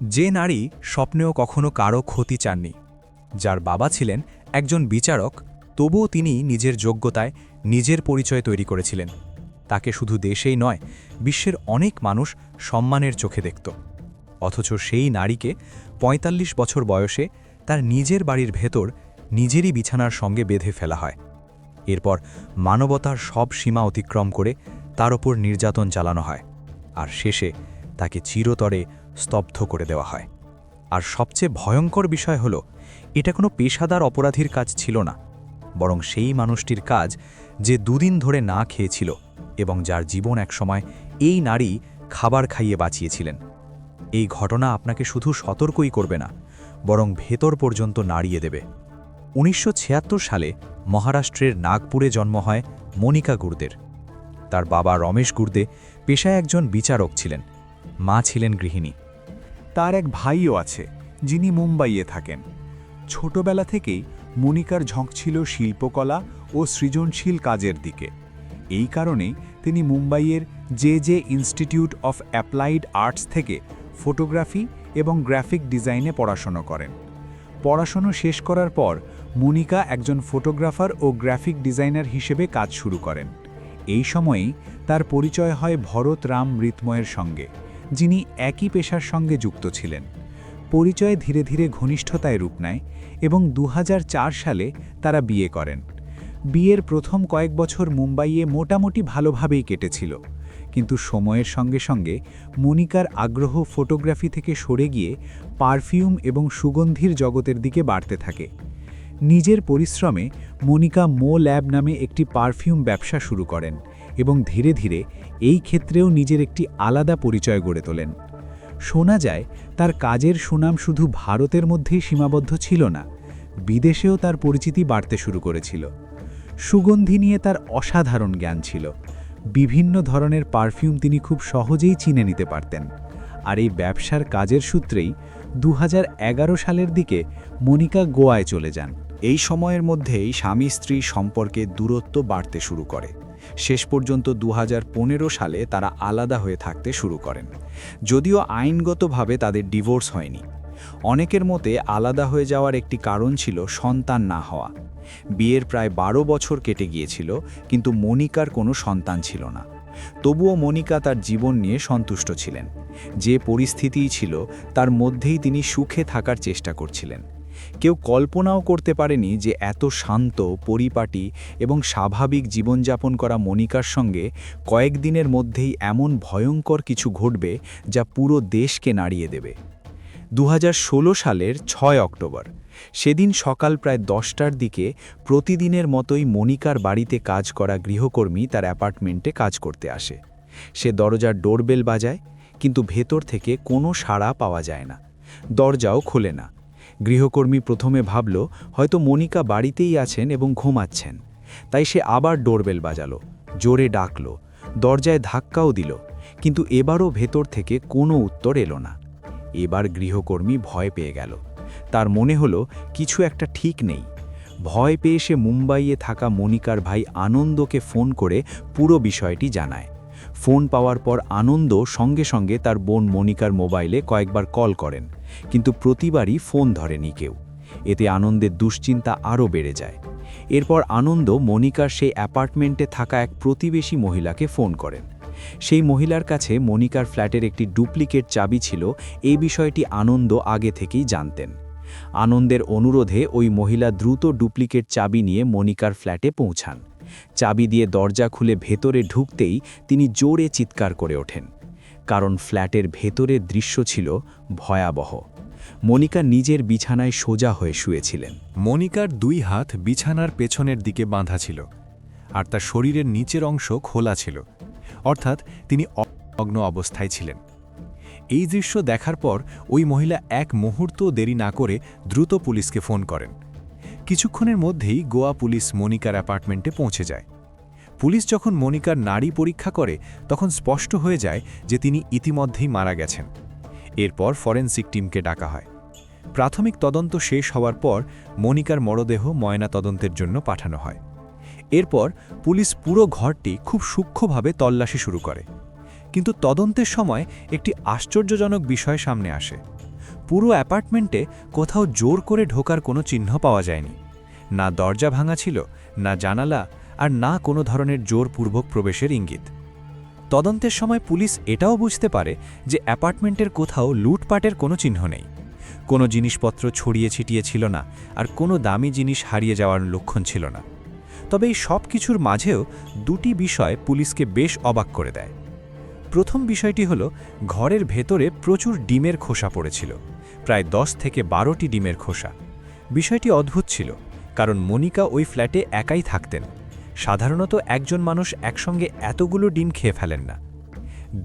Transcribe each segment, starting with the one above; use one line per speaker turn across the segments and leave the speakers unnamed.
যে নারী স্বপ্নেও কখনো কারো ক্ষতি চাননি, যার বাবা ছিলেন একজন বিচারক, তবুও তিনি নিজের যোগ্যতায় নিজের পরিচয় তৈরি করেছিলেন। তাকে শুধু দেশেই নয়, বিশ্বের অনেক মানুষ সম্মানের চোখে দেখত। অথচ সেই নারীকে ৪৫ বছর বয়সে তার নিজের বাড়ির ভেতর নিজেরই বিছানার সঙ্গে বেঁধে ফেলা হয়। এরপর মানবতার সব সীমা অতিক্রম করে তার ওপর নির্যাতন চালানো হয়, আর শেষে তাকে চিরতরে স্তব্ধ করে দেওয়া হয়। আর সবচেয়ে ভয়ঙ্কর বিষয় হল, এটা কোনো পেশাদার অপরাধীর কাজ ছিল না, বরং সেই মানুষটির কাজ যে দুদিন ধরে না খেয়েছিল এবং যার জীবন একসময় এই নারী খাবার খাইয়ে বাঁচিয়েছিলেন। এই ঘটনা আপনাকে শুধু সতর্কই করবে না, বরং ভেতর পর্যন্ত নাড়িয়ে দেবে। ১৯৭৬ সালে মহারাষ্ট্রের নাগপুরে জন্ম হয় মনিকা গুর্দের। তার বাবা রমেশ গুর্দে পেশায় একজন বিচারক ছিলেন, মা ছিলেন গৃহিণী।
তার এক ভাইও আছে, যিনি মুম্বাইয়ে থাকেন। ছোটবেলা থেকেই মনিকার ঝোঁক ছিল শিল্পকলা ও সৃজনশীল কাজের দিকে। এই কারণেই তিনি মুম্বাইয়ের J institute of applied arts থেকে ফটোগ্রাফি এবং গ্রাফিক ডিজাইনে পড়াশোনা করেন। পড়াশোনা শেষ করার পর মনিকা একজন ফটোগ্রাফার ও গ্রাফিক ডিজাইনার হিসেবে কাজ শুরু করেন। এই সময়েই তার পরিচয় হয় ভরত রাম মৃতময়ের সঙ্গে, যিনি একই পেশার সঙ্গে যুক্ত ছিলেন। পরিচয় ধীরে ধীরে ঘনিষ্ঠতায় রূপ নেয় এবং ২০০৪ সালে তারা বিয়ে করেন। বিয়ের প্রথম কয়েক বছর মুম্বাইয়ে মোটামুটি ভালোভাবেই কেটেছিল, কিন্তু সময়ের সঙ্গে সঙ্গে মনিকার আগ্রহ ফটোগ্রাফি থেকে সরে গিয়ে পারফিউম এবং সুগন্ধির জগতের দিকে বাড়তে থাকে। নিজের পরিশ্রমে মনিকা মো ল্যাব নামে একটি পারফিউম ব্যবসা শুরু করেন এবং ধীরে ধীরে এই ক্ষেত্রেও নিজের একটি আলাদা পরিচয় গড়ে তোলেন। শোনা যায় তার কাজের সুনাম শুধু ভারতের মধ্যেই সীমাবদ্ধ ছিল না, বিদেশেও তার পরিচিতি বাড়তে শুরু করেছিল। সুগন্ধি নিয়ে তার অসাধারণ জ্ঞান ছিল। বিভিন্ন ধরনের পারফিউম তিনি খুব সহজেই চিনে নিতে পারতেন। আর এই ব্যবসার কাজের সূত্রেই ২০১১ সালের দিকে মনিকা গোয়ায় চলে যান।
এই সময়ের মধ্যেই স্বামী স্ত্রী সম্পর্কে দূরত্ব বাড়তে শুরু করে। শেষ পর্যন্ত ২০১৫ সালে তারা আলাদা হয়ে থাকতে শুরু করেন, যদিও আইনগতভাবে তাদের ডিভোর্স হয়নি। অনেকের মতে আলাদা হয়ে যাওয়ার একটি কারণ ছিল সন্তান না হওয়া। বিয়ের প্রায় ১২ বছর কেটে গিয়েছিল, কিন্তু মনিকার কোনো সন্তান ছিল না। তবুও মনিকা তার জীবন নিয়ে সন্তুষ্ট ছিলেন। যে পরিস্থিতিই ছিল তার মধ্যেই তিনি সুখে থাকার চেষ্টা করছিলেন। কেউ কল্পনাও করতে পারেনি যে এত শান্ত, পরিপাটি এবং স্বাভাবিক জীবনযাপন করা মনিকার সঙ্গে কয়েকদিনের মধ্যেই এমন ভয়ঙ্কর কিছু ঘটবে যা পুরো দেশকে নাড়িয়ে দেবে। ২০১৬ সালের ৬ অক্টোবর, সেদিন সকাল প্রায় ১০টার দিকে প্রতিদিনের মতোই মনিকার বাড়িতে কাজ করা গৃহকর্মী তার অ্যাপার্টমেন্টে কাজ করতে আসে। সে দরজার ডোরবেল বাজায়, কিন্তু ভেতর থেকে কোনো সাড়া পাওয়া যায় না। দরজাও খোলে না। গৃহকর্মী প্রথমে ভাবল হয়তো মনিকা বাড়িতেই আছেন এবং ঘুমাচ্ছেন। তাই সে আবার ডোরবেল বাজালো, জোরে ডাকল, দরজায় ধাক্কাও দিল, কিন্তু এবারও ভেতর থেকে কোনো উত্তর এলো না। এবার গৃহকর্মী ভয় পেয়ে গেল। তার মনে হলো কিছু একটা ঠিক নেই। ভয় পেয়ে সে মুম্বাইয়ে থাকা মনিকার ভাই আনন্দকে ফোন করে পুরো বিষয়টি জানায়। ফোন পাওয়ার পর আনন্দ সঙ্গে সঙ্গে তার বোন মনিকার মোবাইলে কয়েকবার কল করেন, কিন্তু প্রতিবারই ফোন ধরেনি কেউ। এতে আনন্দের দুশ্চিন্তা আরও বেড়ে যায়। এরপর আনন্দ মনিকার সেই অ্যাপার্টমেন্টে থাকা এক প্রতিবেশী মহিলাকে ফোন করেন। সেই মহিলার কাছে মনিকার ফ্ল্যাটের একটি ডুপ্লিকেট চাবি ছিল। এই বিষয়টি আনন্দ আগে থেকেই জানতেন। আনন্দের অনুরোধে ওই মহিলা দ্রুত ডুপ্লিকেট চাবি নিয়ে মনিকার ফ্ল্যাটে পৌঁছান। চাবি দিয়ে দরজা খুলে ভেতরে ঢুকতেই তিনি জোরে চিৎকার করে ওঠেন, কারণ ফ্ল্যাটের ভেতরের দৃশ্য ছিল ভয়াবহ। মনিকা নিজের বিছানায় সোজা হয়ে শুয়েছিলেন।
মনিকার ২ হাত বিছানার পেছনের দিকে বাঁধা ছিল, আর তার শরীরের নিচের অংশ খোলা ছিল, অর্থাৎ তিনি অগ্ন অবস্থায় ছিলেন। এই দৃশ্য দেখার পর ওই মহিলা এক মুহূর্ত দেরি না করে দ্রুত পুলিশকে ফোন করেন। কিছুক্ষণের মধ্যেই গোয়া পুলিশ মনিকার অ্যাপার্টমেন্টে পৌঁছে যায়। পুলিশ যখন মনিকার নাড়ি পরীক্ষা করে, তখন স্পষ্ট হয়ে যায় যে তিনি ইতিমধ্যেই মারা গেছেন। এরপর ফরেনসিক টিমকে ডাকা হয়। প্রাথমিক তদন্ত শেষ হওয়ার পর মনিকার মরদেহ ময়না তদন্তের জন্য পাঠানো হয়। এরপর পুলিশ পুরো ঘরটি খুব সূক্ষ্মভাবে তল্লাশি শুরু করে। কিন্তু তদন্তের সময় একটি আশ্চর্যজনক বিষয় সামনে আসে। পুরো অ্যাপার্টমেন্টে কোথাও জোর করে ঢোকার কোনো চিহ্ন পাওয়া যায়নি। না দরজা ভাঙা ছিল, না জানালা, আর না কোনো ধরনের জোরপূর্বক প্রবেশের ইঙ্গিত। তদন্তের সময় পুলিশ এটাও বুঝতে পারে যে অ্যাপার্টমেন্টের কোথাও লুটপাটের কোনো চিহ্ন নেই, কোনো জিনিসপত্র ছড়িয়ে ছিটিয়ে ছিল না, আর কোনো দামি জিনিস হারিয়ে যাওয়ার লক্ষণ ছিল না। তবে এই সব কিছুর মাঝেও দুটি বিষয় পুলিশকে বেশ অবাক করে দেয়। প্রথম বিষয়টি হলো, ঘরের ভেতরে প্রচুর ডিমের খোসা পড়েছিল, প্রায় 10 থেকে 12টি ডিমের খোসা। বিষয়টি অদ্ভুত ছিল, কারণ মনিকা ওই ফ্ল্যাটে একাই থাকতেন। সাধারণত একজন মানুষ একসঙ্গে এতগুলো ডিম খেয়ে ফেলেন না।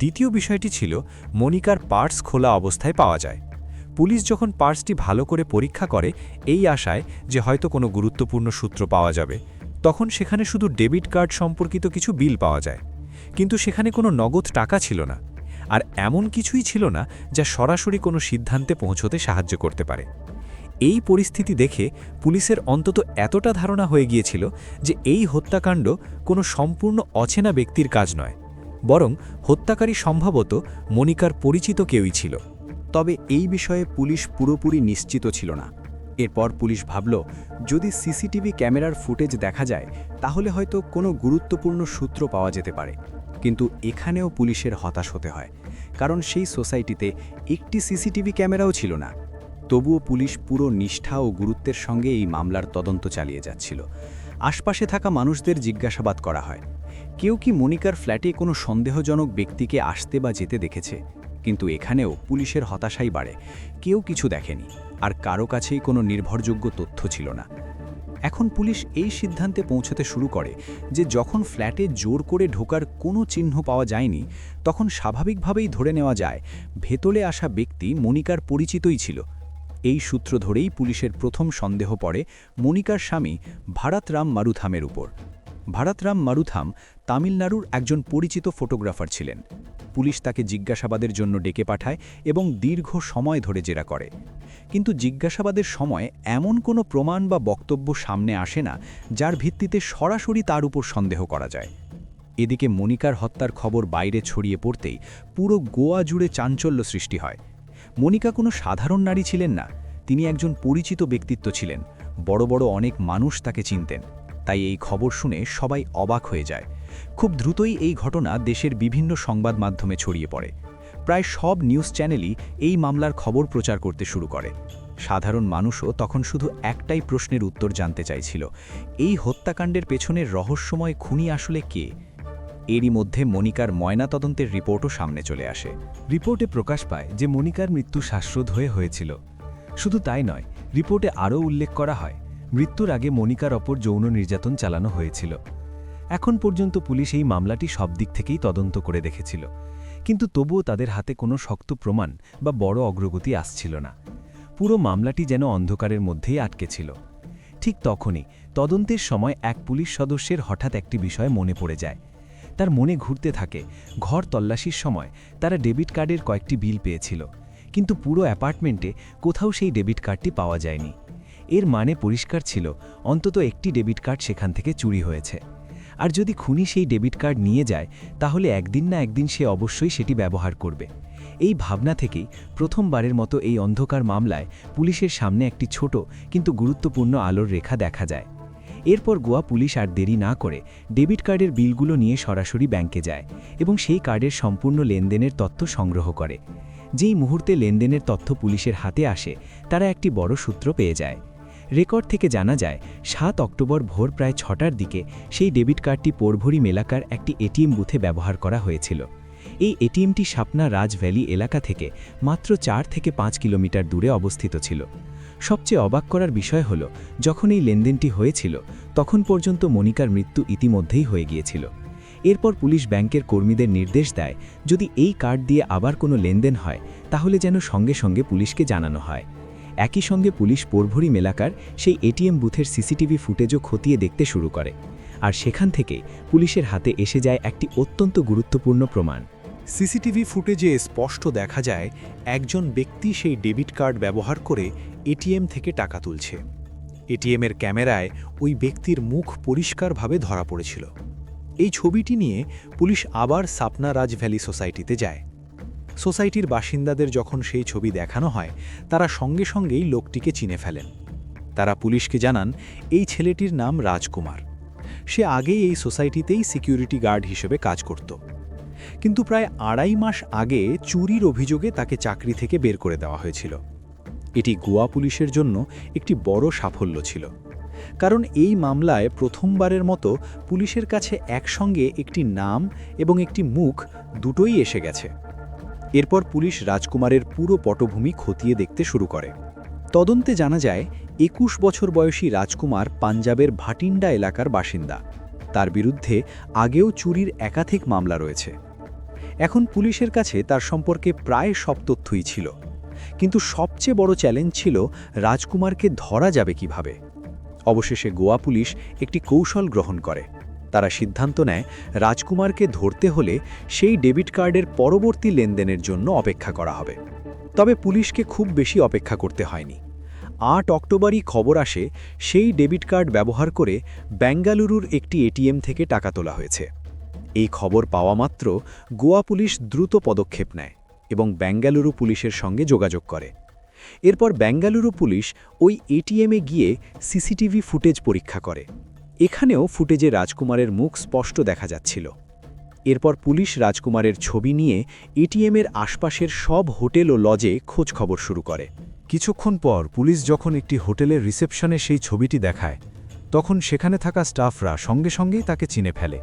দ্বিতীয় বিষয়টি ছিল, মনিকার পার্স খোলা অবস্থায় পাওয়া যায়। পুলিশ যখন পার্সটি ভালো করে পরীক্ষা করে এই আশায় যে হয়তো কোনো গুরুত্বপূর্ণ সূত্র পাওয়া যাবে, তখন সেখানে শুধু ডেবিট কার্ড সম্পর্কিত কিছু বিল পাওয়া যায়, কিন্তু সেখানে কোনো নগদ টাকা ছিল না। আর এমন কিছুই ছিল না যা সরাসরি কোনো সিদ্ধান্তে পৌঁছতে সাহায্য করতে পারে। এই পরিস্থিতি দেখে পুলিশের অন্তত এতটা ধারণা হয়ে গিয়েছিল যে এই হত্যাকাণ্ড কোনো সম্পূর্ণ অচেনা ব্যক্তির কাজ নয়, বরং হত্যাকারী সম্ভবত মনিকার পরিচিত কেউই ছিল।
তবে এই বিষয়ে পুলিশ পুরোপুরি নিশ্চিত ছিল না। এরপর পুলিশ ভাবল, যদি সিসিটিভি ক্যামেরার ফুটেজ দেখা যায় তাহলে হয়তো কোনো গুরুত্বপূর্ণ সূত্র পাওয়া যেতে পারে। কিন্তু এখানেও পুলিশের হতাশ হতে হয়, কারণ সেই সোসাইটিতে একটি সিসিটিভি ক্যামেরাও ছিল না। তবুও পুলিশ পুরো নিষ্ঠা ও গুরুত্বের সঙ্গে এই মামলার তদন্ত চালিয়ে যাচ্ছিল। আশপাশে থাকা মানুষদের জিজ্ঞাসাবাদ করা হয়, কেউ কি মনিকার ফ্ল্যাটে কোনো সন্দেহজনক ব্যক্তিকে আসতে বা যেতে দেখেছে। কিন্তু এখানেও পুলিশের হতাশাই বাড়ে, কেউ কিছু দেখেনি, আর কারো কাছেই কোনো নির্ভরযোগ্য তথ্য ছিল না। এখন পুলিশ এই সিদ্ধান্তে পৌঁছতে শুরু করে যে যখন ফ্ল্যাটে জোর করে ঢোকার কোনো চিহ্ন পাওয়া যায়নি, তখন স্বাভাবিকভাবেই ধরে নেওয়া যায় ভেতরে আসা ব্যক্তি মনিকার পরিচিতই ছিল। এই সূত্র ধরেই পুলিশের প্রথম সন্দেহ পড়ে মনিকার স্বামী ভারাতরাম মারুথামের উপর। ভারাতরাম মারুথাম তামিলনাড়ুর একজন পরিচিত ফটোগ্রাফার ছিলেন। পুলিশ তাকে জিজ্ঞাসাবাদের জন্য ডেকে পাঠায় এবং দীর্ঘ সময় ধরে জেরা করে। কিন্তু জিজ্ঞাসাবাদের সময় এমন কোনো প্রমাণ বা বক্তব্য সামনে আসে না যার ভিত্তিতে সরাসরি তার উপর সন্দেহ করা যায়। এদিকে মনিকার হত্যার খবর বাইরে ছড়িয়ে পড়তেই পুরো গোয়া জুড়ে চাঞ্চল্য সৃষ্টি হয়। মনিকা কোনো সাধারণ নারী ছিলেন না, তিনি একজন পরিচিত ব্যক্তিত্ব ছিলেন। বড় বড় অনেক মানুষ তাকে চিনতেন। তাই এই খবর শুনে সবাই অবাক হয়ে যায়। খুব দ্রুতই এই ঘটনা দেশের বিভিন্ন সংবাদ মাধ্যমে ছড়িয়ে পড়ে। প্রায় সব নিউজ চ্যানেলই এই মামলার খবর প্রচার করতে শুরু করে। সাধারণ মানুষও তখন শুধু একটাই প্রশ্নের উত্তর জানতে চাইছিল, এই হত্যাকাণ্ডের পেছনের রহস্যময় খুনি আসলে কে? এরই মধ্যে মনিকার ময়নাতদন্তের রিপোর্টও সামনে চলে আসে।
রিপোর্টে প্রকাশ পায় যে মনিকার মৃত্যু শ্বাসরোধ হয়ে হয়েছিল। শুধু তাই নয়, রিপোর্টে আরও উল্লেখ করা হয় মৃত্যুর আগে মনিকার ওপর যৌন নির্যাতন চালানো হয়েছিল। এখন পর্যন্ত পুলিশ এই মামলাটি সব দিক থেকেই তদন্ত করে দেখেছিল, কিন্তু তবুও তাদের হাতে কোনো শক্ত প্রমাণ বা বড় অগ্রগতি আসছিল না। পুরো মামলাটি যেন অন্ধকারের মধ্যেই আটকে ছিল। ঠিক তখনই তদন্তের সময় এক পুলিশ সদস্যের হঠাৎ একটি বিষয় মনে পড়ে যায়। তার মনে ঘুরতে থাকে, ঘর তল্লাশির সময় তারা ডেবিট কার্ডের কয়েকটি বিল পেয়েছিল, কিন্তু পুরো অ্যাপার্টমেন্টে কোথাও সেই ডেবিট কার্ডটি পাওয়া যায়নি। এর মানে পরিষ্কার ছিল, অন্তত একটি ডেবিট কার্ড সেখান থেকে চুরি হয়েছে। আর যদি খুনি সেই ডেবিট কার্ড নিয়ে যায়, তাহলে একদিন না একদিন সে অবশ্যই সেটি ব্যবহার করবে। এই ভাবনা থেকেই প্রথমবারের মতো এই অন্ধকার মামলায় পুলিশের সামনে একটি ছোট কিন্তু গুরুত্বপূর্ণ আলোর রেখা দেখা যায়। এরপর গোয়া পুলিশ আর দেরি না করে ডেবিট কার্ডের বিলগুলো নিয়ে সরাসরি ব্যাংকে যায় এবং সেই কার্ডের সম্পূর্ণ লেনদেনের তথ্য সংগ্রহ করে। যেই মুহূর্তে লেনদেনের তথ্য পুলিশের হাতে আসে, তারা একটি বড় সূত্র পেয়ে যায়। রেকর্ড থেকে জানা যায় 7 অক্টোবর ভোর প্রায় 6টার দিকে সেই ডেবিট কার্ডটি পোরভরি এলাকার একটি এটিএম বুথে ব্যবহার করা হয়েছিল। এই এটিএমটি সাপনা রাজ ভ্যালি এলাকা থেকে মাত্র 4 থেকে 5 কিলোমিটার দূরে অবস্থিত ছিল। সবচেয়ে অবাক করার বিষয় হল, যখন এই লেনদেনটি হয়েছিল তখন পর্যন্ত মনিকার মৃত্যু ইতিমধ্যেই হয়ে গিয়েছিল। এরপর পুলিশ ব্যাংকের কর্মীদের নির্দেশ দেয়, যদি এই কার্ড দিয়ে আবার কোনো লেনদেন হয় তাহলে যেন সঙ্গে সঙ্গে পুলিশকে জানানো হয়। একই সঙ্গে পুলিশ পোরভরি এলাকার সেই এটিএম বুথের সিসিটিভি ফুটেজও খতিয়ে দেখতে শুরু করে। আর সেখান থেকে পুলিশের হাতে এসে যায় একটি অত্যন্ত গুরুত্বপূর্ণ প্রমাণ।
সিসিটিভি ফুটেজে স্পষ্ট দেখা যায় একজন ব্যক্তি সেই ডেবিট কার্ড ব্যবহার করে এটিএম থেকে টাকা তুলছে। এটিএমের ক্যামেরায় ওই ব্যক্তির মুখ পরিষ্কারভাবে ধরা পড়েছিল। এই ছবিটি নিয়ে পুলিশ আবার সাপনা রাজ ভ্যালি সোসাইটিতে যায়। সোসাইটির বাসিন্দাদের যখন সেই ছবি দেখানো হয় তারা সঙ্গে সঙ্গেই লোকটিকে চিনে ফেলেন। তারা পুলিশকে জানান এই ছেলেটির নাম রাজকুমার। সে আগেই এই সোসাইটিতেই সিকিউরিটি গার্ড হিসেবে কাজ করত, কিন্তু প্রায় 2.5 মাস আগে চুরির অভিযোগে তাকে চাকরি থেকে বের করে দেওয়া হয়েছিল। এটি গোয়া পুলিশের জন্য একটি বড় সাফল্য ছিল, কারণ এই মামলায় প্রথমবারের মতো পুলিশের কাছে একসঙ্গে একটি নাম এবং একটি মুখ দুটোই এসে গেছে। এরপর পুলিশ রাজকুমারের পুরো পটভূমি খতিয়ে দেখতে শুরু করে। তদন্তে জানা যায় 21 বছর বয়সী রাজকুমার পাঞ্জাবের ভাটিন্ডা এলাকার বাসিন্দা। তার বিরুদ্ধে আগেও চুরির একাধিক মামলা রয়েছে। এখন পুলিশের কাছে তার সম্পর্কে প্রায় সব তথ্যই ছিল, কিন্তু সবচেয়ে বড় চ্যালেঞ্জ ছিল রাজকুমারকে ধরা যাবে কিভাবে। অবশেষে গোয়া পুলিশ একটি কৌশল গ্রহণ করে। তারা সিদ্ধান্ত নেয় রাজকুমারকে ধরতে হলে সেই ডেবিট কার্ডের পরবর্তী লেনদেনের জন্য অপেক্ষা করা হবে। তবে পুলিশকে খুব বেশি অপেক্ষা করতে হয়নি। 8 অক্টোবরই খবর আসে সেই ডেবিট কার্ড ব্যবহার করে বেঙ্গালুরুর একটি এটিএম থেকে টাকা তোলা হয়েছে। এই খবর পাওয়া মাত্র গোয়া পুলিশ দ্রুত পদক্ষেপ নেয় এবং বেঙ্গালুরু পুলিশের সঙ্গে যোগাযোগ করে। এরপর বেঙ্গালুরু পুলিশ ওই এটিএমে গিয়ে সিসিটিভি ফুটেজ পরীক্ষা করে। এখানেও ফুটেজে রাজকুমারের মুখ স্পষ্ট দেখা যাচ্ছিল। এরপর পুলিশ রাজকুমারের ছবি নিয়ে এটিএমের আশপাশের সব হোটেল ও লজে খোঁজ খবর শুরু করে।
কিছুক্ষণ পর পুলিশ যখন একটি হোটেলের রিসেপশনে সেই ছবিটি দেখায়, তখন সেখানে থাকা স্টাফরা সঙ্গে সঙ্গেই তাকে চিনে ফেলে।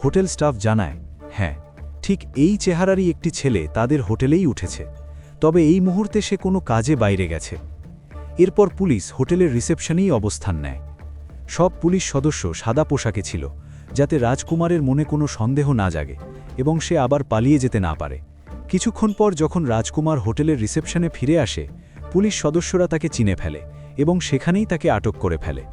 হোটেল স্টাফ জানায়, হ্যাঁ, ঠিক এই চেহারারই একটি ছেলে তাদের হোটেলেই উঠেছে, তবে এই মুহূর্তে সে কোনো কাজে বাইরে গেছে। এরপর পুলিশ হোটেলের রিসেপশনেই অবস্থান নেয়। সব পুলিশ সদস্য সাদা পোশাকে ছিল, যাতে রাজকুমারের মনে কোনো সন্দেহ না জাগে এবং সে আবার পালিয়ে যেতে না পারে। কিছুক্ষণ পর যখন রাজকুমার হোটেলের রিসেপশনে ফিরে আসে, পুলিশ সদস্যরা তাকে চিনে ফেলে এবং সেখানেই তাকে আটক করে ফেলে।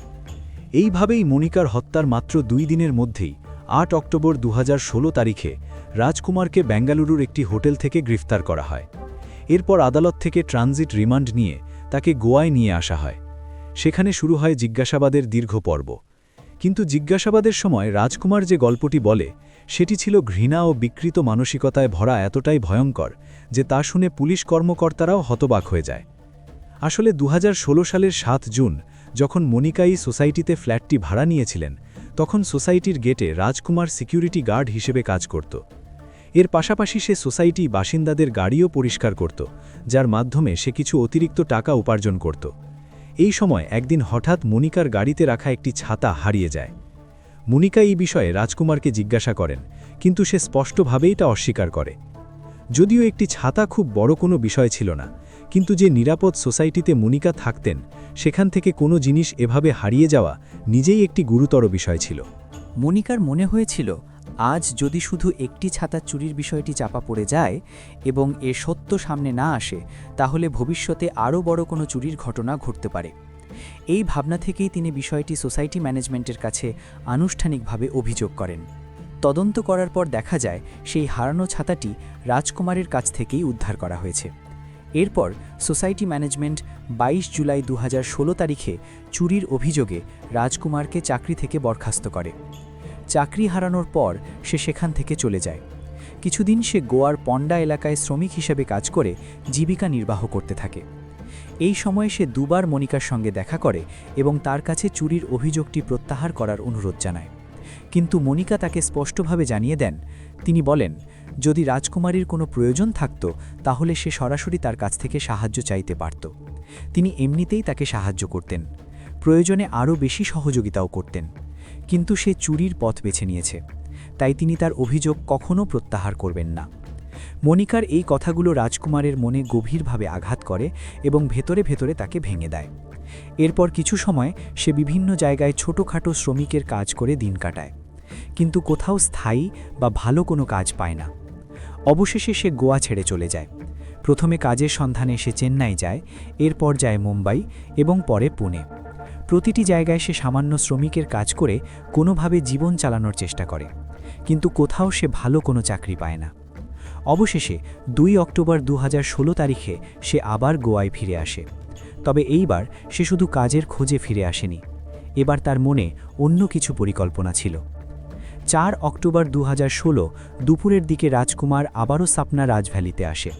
এইভাবেই মনিকার হত্যার মাত্র 2 দিনের মধ্যেই 8 অক্টোবর 2016 তারিখে রাজকুমারকে বেঙ্গালুরুর একটি হোটেল থেকে গ্রেফতার করা হয়। এরপর আদালত থেকে ট্রানজিট রিমান্ড নিয়ে তাকে গোয়ায় নিয়ে আসা হয়। সেখানে শুরু হয় জিজ্ঞাসাবাদের দীর্ঘ পর্ব। কিন্তু জিজ্ঞাসাবাদের সময় রাজকুমার যে গল্পটি বলে, সেটি ছিল ঘৃণা ও বিকৃত মানসিকতায় ভরা এতটাই ভয়ঙ্কর যে তা শুনে পুলিশ কর্মকর্তারাও হতবাক হয়ে যায়। আসলে 2016 সালের 7 জুন যখন মনিকা এই সোসাইটিতে ফ্ল্যাটটি ভাড়া নিয়েছিলেন, তখন সোসাইটির গেটে রাজকুমার সিকিউরিটি গার্ড হিসেবে কাজ করত। এর পাশাপাশি সে সোসাইটি বাসিন্দাদের গাড়িও পরিষ্কার করত, যার মাধ্যমে সে কিছু অতিরিক্ত টাকা উপার্জন করত। এই সময় একদিন হঠাৎ মনিকার গাড়িতে রাখা একটি ছাতা হারিয়ে যায়। মনিকা এই বিষয়ে রাজকুমারকে জিজ্ঞাসা করেন, কিন্তু সে স্পষ্টভাবেই এটা অস্বীকার করে। যদিও একটি ছাতা খুব বড় কোনো বিষয় ছিল না, কিন্তু যে নিরাপদ সোসাইটিতে মনিকা থাকতেন, সেখান থেকে কোনো জিনিস এভাবে হারিয়ে যাওয়া নিজেই একটি গুরুতর বিষয় ছিল।
মনিকার মনে হয়েছিল, আজ যদি শুধু একটি ছাতা চুরির বিষয়টি চাপা পড়ে যায় এবং এ সত্য সামনে না আসে, তাহলে ভবিষ্যতে আরও বড় কোনো চুরির ঘটনা ঘটতে পারে। এই ভাবনা থেকেই তিনি বিষয়টি সোসাইটি ম্যানেজমেন্টের কাছে আনুষ্ঠানিকভাবে অভিযোগ করেন। তদন্ত করার পর দেখা যায় সেই হারানো ছাতাটি রাজকুমারের কাছ থেকেই উদ্ধার করা হয়েছে। এরপর সোসাইটি ম্যানেজমেন্ট 22 জুলাই 2016 তারিখে চুরির অভিযোগে রাজকুমারকে চাকরি থেকে বরখাস্ত করে। চাকরি হারানোর পর সে সেখান থেকে চলে যায়। কিছুদিন সে গোয়ার পন্ডা এলাকায় শ্রমিক হিসেবে কাজ করে জীবিকা নির্বাহ করতে থাকে। এই সময়ে সে 2 বার মনিকার সঙ্গে দেখা করে এবং তার কাছে চুরির অভিযোগটি প্রত্যাহার করার অনুরোধ জানায়। কিন্তু মনিকা তাকে স্পষ্টভাবে জানিয়ে দেন, তিনি বলেন, যদি রাজকুমারীর কোনো প্রয়োজন থাকত তাহলে সে সরাসরি তার কাছ থেকে সাহায্য চাইতে পারত। তিনি এমনিতেই তাকে সাহায্য করতেন, প্রয়োজনে আরও বেশি সহযোগিতাও করতেন। কিন্তু সে চুরির পথ বেছে নিয়েছে, তাই তিনি তার অভিযোগ কখনো প্রত্যাহার করবেন না। মনিকার এই কথাগুলো রাজকুমারের মনে গভীরভাবে আঘাত করে এবং ভেতরে ভেতরে তাকে ভেঙে দেয়। এরপর কিছু সময় সে বিভিন্ন জায়গায় ছোটোখাটো শ্রমিকের কাজ করে দিন কাটায়, কিন্তু কোথাও স্থায়ী বা ভালো কোনো কাজ পায় না। অবশেষে সে গোয়া ছেড়ে চলে যায়। প্রথমে কাজের সন্ধানে সে চেন্নাই যায়, এরপর যায় মুম্বাই এবং পরে পুনে। প্রতিটি জায়গায় সে সামান্য শ্রমিকের কাজ করে কোনোভাবে জীবন চালানোর চেষ্টা করে, কিন্তু কোথাও সে ভালো কোনো চাকরি পায় না। অবশেষে 2 অক্টোবর 2016 তারিখে সে আবার গোয়ায় ফিরে আসে। তবে এইবার সে শুধু কাজের খোঁজে ফিরে আসেনি, এবার তার মনে অন্য কিছু পরিকল্পনা ছিল। 4 অক্টোবর 2016 দুপুরের দিকে রাজকুমার আবারও সাপনা রাজভ্যালিতে আসে।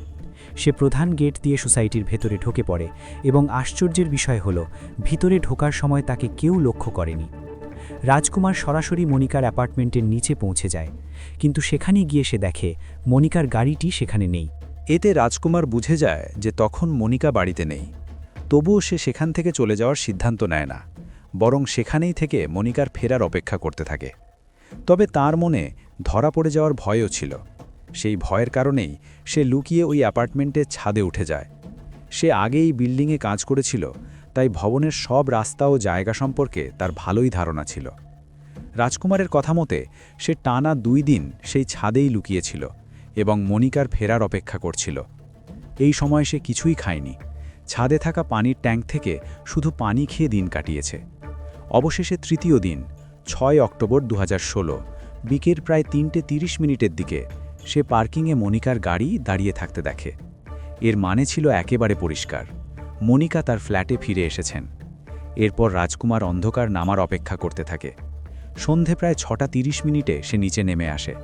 সে প্রধান গেট দিয়ে সোসাইটির ভেতরে ঢুকে পড়ে এবং আশ্চর্যের বিষয় হল ভিতরে ঢোকার সময় তাকে কেউ লক্ষ্য করেনি। রাজকুমার সরাসরি মনিকার অ্যাপার্টমেন্টের নিচে পৌঁছে যায়, কিন্তু সেখানে গিয়ে সে দেখে মনিকার গাড়িটি সেখানে নেই।
এতে রাজকুমার বুঝে যায় যে তখন মনিকা বাড়িতে নেই। তবুও সে সেখান থেকে চলে যাওয়ার সিদ্ধান্ত নেয় না, বরং সেখানেই থেকে মনিকার ফেরার অপেক্ষা করতে থাকে। তবে তার মনে ধরা পড়ে যাওয়ার ভয়ও ছিল। সেই ভয়ের কারণেই সে লুকিয়ে ওই অ্যাপার্টমেন্টের ছাদে উঠে যায়। সে আগেই বিল্ডিংয়ে কাজ করেছিল, তাই ভবনের সব রাস্তা ও জায়গা সম্পর্কে তার ভালোই ধারণা ছিল। রাজকুমারের কথা মতে সে টানা 2 দিন সেই ছাদেই লুকিয়েছিল এবং মনিকার ফেরার অপেক্ষা করছিল। এই সময় সে কিছুই খায়নি, ছাদে থাকা পানির ট্যাঙ্ক থেকে শুধু পানি খেয়ে দিন কাটিয়েছে। অবশেষে তৃতীয় দিন 6 অক্টোবর 2016 বিকেল প্রায় 3:30 মিনিটের দিকে সে পার্কিংয়ে মনিকার গাড়ি দাঁড়িয়ে থাকতে দেখে। এর মানে ছিল একেবারে পরিষ্কার, মনিকা তার ফ্ল্যাটে ফিরে এসেছেন। এরপর রাজকুমার অন্ধকার নামার অপেক্ষা করতে থাকে। সন্ধে প্রায় 6:30 মিনিটে সে নিচে নেমে আসে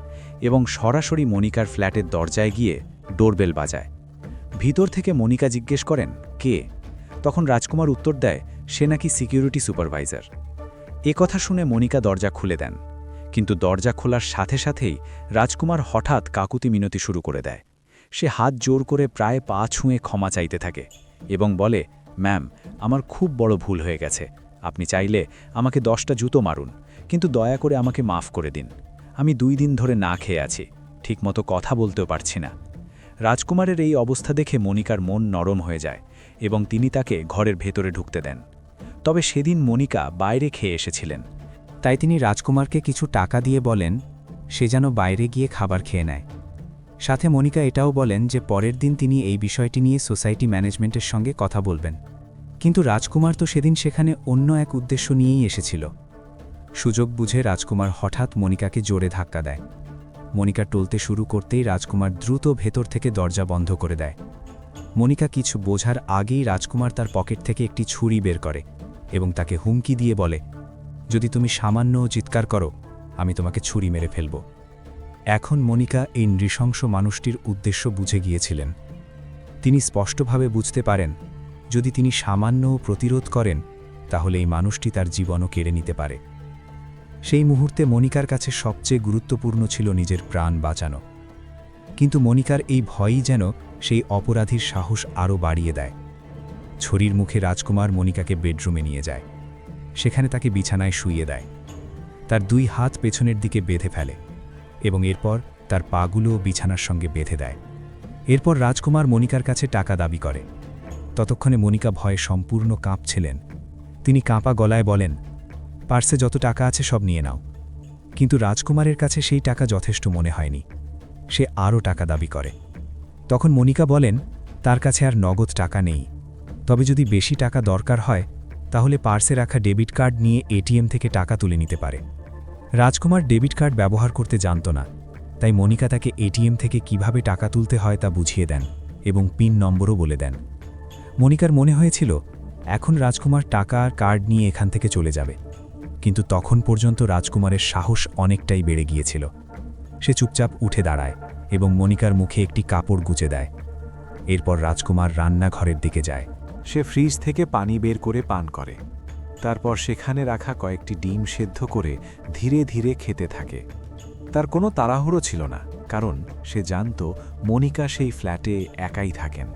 এবং সরাসরি মনিকার ফ্ল্যাটের দরজায় গিয়ে ডোরবেল বাজায়। ভিতর থেকে মনিকা জিজ্ঞেস করেন, কে? তখন রাজকুমার উত্তর দেয় সে নাকি সিকিউরিটি সুপারভাইজার। কথা শুনে মনিকা দরজা খুলে দেন, কিন্তু দরজা খোলার সাথে সাথেই রাজকুমার হঠাৎ কাকুতি মিনতি শুরু করে দেয়। সে হাত জোর করে প্রায় পা ছুঁয়ে ক্ষমা চাইতে থাকে এবং বলে, ম্যাম, আমার খুব বড় ভুল হয়ে গেছে। আপনি চাইলে আমাকে 10টা জুতো মারুন, কিন্তু দয়া করে আমাকে মাফ করে দিন। আমি 2 দিন ধরে না খেয়ে আছি, ঠিকমতো কথা বলতেও পারছি না। রাজকুমারের এই অবস্থা দেখে মনিকার মন নরম হয়ে যায় এবং তিনি তাকে ঘরের ভেতরে ঢুকতে দেন। তবে সেদিন মনিকা বাইরে খেয়ে এসেছিলেন,
তাই তিনি রাজকুমারকে কিছু টাকা দিয়ে বলেন সে যেন বাইরে গিয়ে খাবার খেয়ে নেয়। সাথে মনিকা এটাও বলেন যে পরের দিন তিনি এই বিষয়টি নিয়ে সোসাইটি ম্যানেজমেন্টের সঙ্গে কথা বলবেন। কিন্তু রাজকুমার তো সেদিন সেখানে অন্য এক উদ্দেশ্য নিয়েই এসেছিল। সুযোগ বুঝে রাজকুমার হঠাৎ মনিকাকে জোরে ধাক্কা দেয়। মনিকা টলতে শুরু করতেই রাজকুমার দ্রুত ভেতর থেকে দরজা বন্ধ করে দেয়। মনিকা কিছু বোঝার আগেই রাজকুমার তার পকেট থেকে একটি ছুরি বের করে এবং তাকে হুমকি দিয়ে বলে, যদি তুমি সামান্য চিৎকার করো আমি তোমাকে ছুরি মেরে ফেলব। এখন মনিকা এই নৃশংস মানুষটির উদ্দেশ্য বুঝে গিয়েছিলেন। তিনি স্পষ্টভাবে বুঝতে পারেন যদি তিনি সামান্য প্রতিরোধ করেন তাহলে এই মানুষটি তার জীবনও কেড়ে নিতে পারে। সেই মুহূর্তে মনিকার কাছে সবচেয়ে গুরুত্বপূর্ণ ছিল নিজের প্রাণ বাঁচানো। কিন্তু মনিকার এই ভয়ই যেন সেই অপরাধীর সাহস আরও বাড়িয়ে দেয়। ছুরির মুখে রাজকুমার মনিকাকে বেডরুমে নিয়ে যায়। সেখানে তাকে বিছানায় শুইয়ে দেয়। তার 2 হাত পেছনের দিকে বেঁধে ফেলে এবং এরপর তার পাগুলোও বিছানার সঙ্গে বেঁধে দেয়। এরপর রাজকুমার মনিকার কাছে টাকা দাবি করে। ততক্ষণে মনিকা ভয়ে সম্পূর্ণ কাঁপছিলেন। তিনি কাঁপা গলায় বলেন, পার্সে যত টাকা আছে সব নিয়ে নাও। কিন্তু রাজকুমারের কাছে সেই টাকা যথেষ্ট মনে হয়নি। সে আরও টাকা দাবি করে। তখন মনিকা বলেন তার কাছে আর নগদ টাকা নেই, তবে যদি বেশি টাকা দরকার হয় তাহলে পার্সে রাখা ডেবিট কার্ড নিয়ে এটিএম থেকে টাকা তুলে নিতে পারে। রাজকুমার ডেবিট কার্ড ব্যবহার করতে জানত না, তাই মনিকা তাকে এটিএম থেকে কিভাবে টাকা তুলতে হয় তা বুঝিয়ে দেন এবং পিন নম্বরও বলে দেন। মনিকার মনে হয়েছিল এখন রাজকুমার টাকা আর কার্ড নিয়ে এখান থেকে চলে যাবে, কিন্তু তখন পর্যন্ত রাজকুমারের সাহস অনেকটাই বেড়ে গিয়েছিল। সে চুপচাপ উঠে দাঁড়ায় এবং মনিকার মুখে একটি কাপড় গুজে দেয়। এরপর রাজকুমার রান্নাঘরের দিকে যায়।
সে ফ্রিজ থেকে পানি বের করে পান করে। তারপর সেখানে রাখা কয়েকটি ডিম সেদ্ধ করে ধীরে ধীরে খেতে থাকে। তার কোনো তাড়াহুড়ো ছিল না, কারণ সে জানত মনিকা সেই ফ্ল্যাটে একাই থাকেন।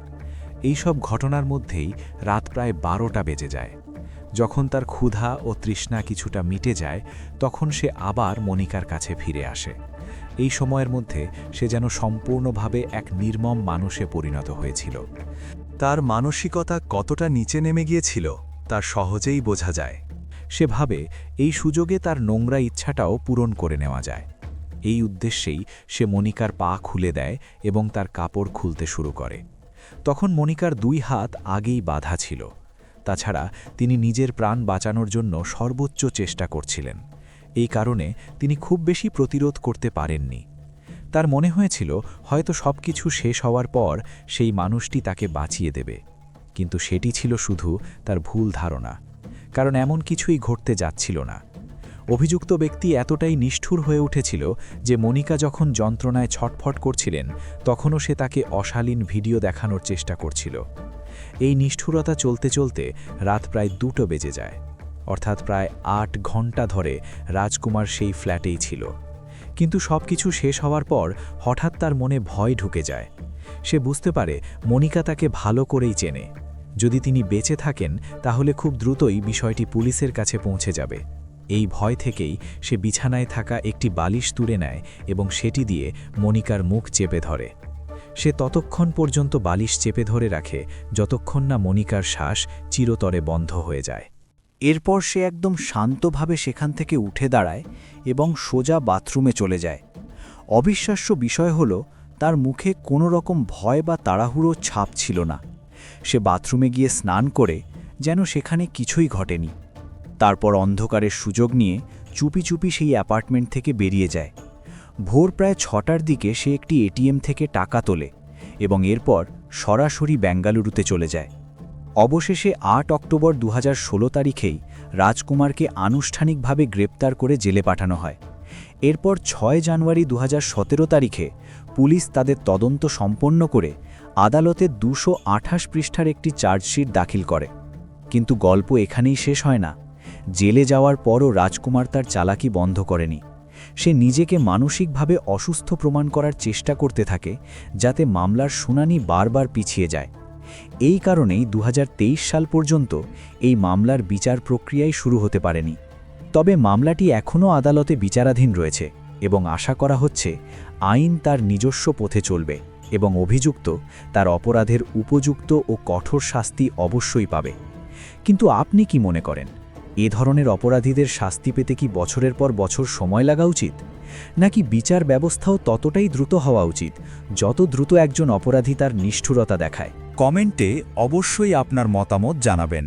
এই সব ঘটনার মধ্যেই রাত প্রায় 12টা বেজে যায়। যখন তার ক্ষুধা ও তৃষ্ণা কিছুটা মিটে যায় তখন সে আবার মনিকার কাছে ফিরে আসে। এই সময়ের মধ্যে সে যেন সম্পূর্ণভাবে এক নির্মম মানুষে পরিণত হয়েছিল।
তার মানসিকতা কতটা নিচে নেমে গিয়েছিল তা সহজেই বোঝা যায়। সে ভাবে এই সুযোগে তার নোংরা ইচ্ছাটাও পূরণ করে নেওয়া যায়। এই উদ্দেশ্যেই সে মনিকার পা খুলে দেয় এবং তার কাপড় খুলতে শুরু করে। তখন মনিকার 2 হাত আগেই বাঁধা ছিল। তাছাড়া তিনি নিজের প্রাণ বাঁচানোর জন্য সর্বোচ্চ চেষ্টা করছিলেন। এই কারণে তিনি খুব বেশি প্রতিরোধ করতে পারেননি। তার মনে হয়েছিল হয়তো সবকিছু শেষ হওয়ার পর সেই মানুষটি তাকে বাঁচিয়ে দেবে, কিন্তু সেটি ছিল শুধু তার ভুল ধারণা, কারণ এমন কিছুই ঘটতে যাচ্ছিল না।
অভিযুক্ত ব্যক্তি এতটাই নিষ্ঠুর হয়ে উঠেছিল যে মনিকা যখন যন্ত্রণায় ছটফট করছিলেন তখনও সে তাকে অশালীন ভিডিও দেখানোর চেষ্টা করছিল। এই নিষ্ঠুরতা চলতে চলতে রাত প্রায় 2টো বেজে যায়, অর্থাৎ প্রায় 8 ঘন্টা ধরে রাজকুমার সেই ফ্ল্যাটেই ছিল। কিন্তু সবকিছু শেষ হওয়ার পর হঠাৎ তার মনে ভয় ঢুকে যায়। সে বুঝতে পারে মনিকা তাকে ভালো করেই চেনে। যদি তিনি বেঁচে থাকেন তাহলে খুব দ্রুতই বিষয়টি পুলিশের কাছে পৌঁছে যাবে। এই ভয় থেকেই সে বিছানায় থাকা একটি বালিশ তুলে নেয় এবং সেটি দিয়ে মনিকার মুখ চেপে ধরে। সে ততক্ষণ পর্যন্ত বালিশ চেপে ধরে রাখে যতক্ষণ না মনিকার শ্বাস চিরতরে বন্ধ হয়ে যায়।
এরপর সে একদম শান্তভাবে সেখান থেকে উঠে দাঁড়ায় এবং সোজা বাথরুমে চলে যায়। অবিশ্বাস্য বিষয় হল তার মুখে কোনো রকম ভয় বা তাড়াহুড়ো ছাপ ছিল না। সে বাথরুমে গিয়ে স্নান করে যেন সেখানে কিছুই ঘটেনি। তারপর অন্ধকারের সুযোগ নিয়ে চুপি চুপি সেই অ্যাপার্টমেন্ট থেকে বেরিয়ে যায়। ভোর প্রায় 6টার দিকে সে একটি এটিএম থেকে টাকা তোলে এবং এরপর সরাসরি বেঙ্গালুরুতে চলে যায়। অবশেষে 8 অক্টোবর 2016 তারিখেই রাজকুমারকে আনুষ্ঠানিকভাবে গ্রেপ্তার করে জেলে পাঠানো হয়। এরপর 6 জানুয়ারি 2017 তারিখে পুলিশ তাদের তদন্ত সম্পন্ন করে আদালতে 228 পৃষ্ঠার একটি চার্জশিট দাখিল করে। কিন্তু গল্প এখানেই শেষ হয় না। জেলে যাওয়ার পরও রাজকুমার তার চালাকি বন্ধ করেনি। সে নিজেকে মানসিকভাবে অসুস্থ প্রমাণ করার চেষ্টা করতে থাকে, যাতে মামলার শুনানি বারবার পিছিয়ে যায়। এই কারণেই 2023 সাল পর্যন্ত এই মামলার বিচার প্রক্রিয়াই শুরু হতে পারেনি। তবে মামলাটি এখনও আদালতে বিচারাধীন রয়েছে এবং আশা করা হচ্ছে আইন তার নিজস্ব পথে চলবে এবং অভিযুক্ত তার অপরাধের উপযুক্ত ও কঠোর শাস্তি অবশ্যই পাবে। কিন্তু আপনি কি মনে করেন, এ ধরনের অপরাধীদের শাস্তি পেতে কি বছরের পর বছর সময় লাগা উচিত, নাকি বিচার ব্যবস্থাও ততটাই দ্রুত হওয়া উচিত যত দ্রুত একজন অপরাধী তার নিষ্ঠুরতা দেখায়?
কমেন্টে অবশ্যই আপনার মতামত জানাবেন।